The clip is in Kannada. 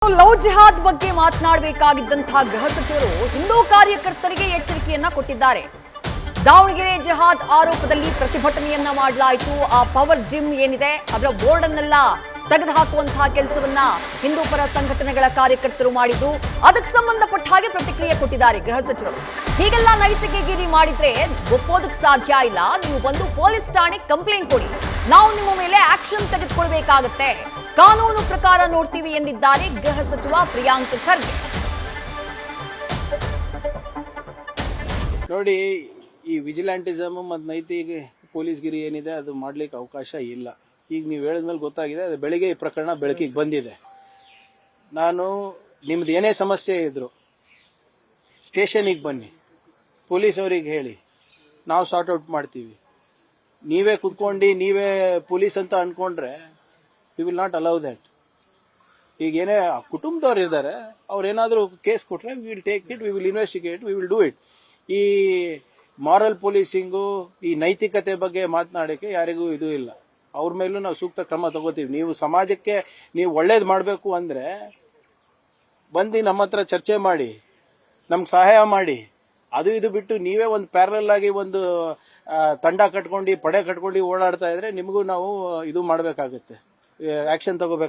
ಲವ್ ಜಿಹಾದ್ ಬಗ್ಗೆ ಮಾತನಾಡಬೇಕಾಗಿದ್ದಂತಹ ಗೃಹ ಸಚಿವರು ಹಿಂದೂ ಕಾರ್ಯಕರ್ತರಿಗೆ ಎಚ್ಚರಿಕೆಯನ್ನ ಕೊಟ್ಟಿದ್ದಾರೆ. ದಾವಣಗೆರೆ ಜಿಹಾದ್ ಆರೋಪದಲ್ಲಿ ಪ್ರತಿಭಟನೆಯನ್ನ ಮಾಡಲಾಯಿತು. ಆ ಪವರ್ ಜಿಮ್ ಏನಿದೆ ಅದರ ಬೋರ್ಡ್ ಅನ್ನೆಲ್ಲ ತೆಗೆದುಹಾಕುವಂತಹ ಕೆಲಸವನ್ನ ಹಿಂದೂ ಪರ ಸಂಘಟನೆಗಳ ಕಾರ್ಯಕರ್ತರು ಮಾಡಿದ್ದು, ಅದಕ್ಕೆ ಸಂಬಂಧಪಟ್ಟ ಹಾಗೆ ಪ್ರತಿಕ್ರಿಯೆ ಕೊಟ್ಟಿದ್ದಾರೆ ಗೃಹ ಸಚಿವರು. ಹೀಗೆಲ್ಲ ನೈತಿಕಗಿರಿ ಮಾಡಿದ್ರೆ ಒಪ್ಪೋದಕ್ಕೆ ಸಾಧ್ಯ ಇಲ್ಲ. ನೀವು ಬಂದು ಪೊಲೀಸ್ ಠಾಣೆಗೆ ಕಂಪ್ಲೇಂಟ್ ಕೊಡಿ, ನಾವು ನಿಮ್ಮ ಮೇಲೆ ಆಕ್ಷನ್ ತೆಗೆದುಕೊಳ್ಬೇಕಾಗತ್ತೆ, ಕಾನೂನು ಪ್ರಕಾರ ನೋಡ್ತೀವಿ ಎಂದಿದ್ದಾರೆ ಗೃಹ ಸಚಿವ ಪ್ರಿಯಾಂಕ್ ಖರ್ಗೆ. ನೋಡಿ, ಈ ವಿಜಿಲೆಂಟಿಸಮ್ ಮತ್ತು ನೈತಿಕ ಪೊಲೀಸ್ಗಿರಿ ಏನಿದೆ ಅದು ಮಾಡ್ಲಿಕ್ಕೆ ಅವಕಾಶ ಇಲ್ಲ. ಈಗ ನೀವು ಹೇಳಿದ್ಮೇಲೆ ಗೊತ್ತಾಗಿದೆ, ಅದು ಬೆಳಿಗ್ಗೆ ಈ ಪ್ರಕರಣ ಬೆಳಕಿಗೆ ಬಂದಿದೆ. ನಾನು ನಿಮ್ದು ಏನೇ ಸಮಸ್ಯೆ ಇದ್ರು ಸ್ಟೇಷನಿಗೆ ಬನ್ನಿ, ಪೊಲೀಸ್ ಅವರಿಗೆ ಹೇಳಿ, ನಾವು ಸಾರ್ಟ್ ಔಟ್ ಮಾಡ್ತೀವಿ. ನೀವೇ ಕುತ್ಕೊಂಡು ನೀವೇ ಪೊಲೀಸ್ ಅಂತ ಅನ್ಕೊಂಡ್ರೆ we will not allow that. ಈಗ ಏನೇ ಕುಟುಂಬದವ್ರು ಇದ್ದಾರೆ, ಅವ್ರೇನಾದ್ರೂ ಕೇಸ್ ಕೊಟ್ರೆ we will take it, we will investigate, we will do it. ಈ ಮಾರಲ್ ಪೊಲೀಸಿಂಗು, ಈ ನೈತಿಕತೆ ಬಗ್ಗೆ ಮಾತನಾಡಕ್ಕೆ ಯಾರಿಗೂ ಇದು ಇಲ್ಲ. ಅವ್ರ ಮೇಲೂ ನಾವು ಸೂಕ್ತ ಕ್ರಮ ತಗೋತೀವಿ. ನೀವು ಸಮಾಜಕ್ಕೆ ನೀವು ಒಳ್ಳೇದು ಮಾಡಬೇಕು ಅಂದ್ರೆ ಬಂದು ನಮ್ಮ ಹತ್ರ ಚರ್ಚೆ ಮಾಡಿ, ನಮ್ಗೆ ಸಹಾಯ ಮಾಡಿ. ಅದು ಇದು ಬಿಟ್ಟು ನೀವೇ ಒಂದು ಪ್ಯಾರಲಲ್ ಆಗಿ ಒಂದು ತಂಡ ಕಟ್ಕೊಂಡು ಪಡೆ ಕಟ್ಕೊಂಡು ಓಡಾಡ್ತಾ ಇದ್ರೆ ನಿಮಗೂ ನಾವು ಇದು ಮಾಡಬೇಕಾಗುತ್ತೆ, ಆಕ್ಷನ್ ತಗೋಬೇಕಾಗುತ್ತೆ.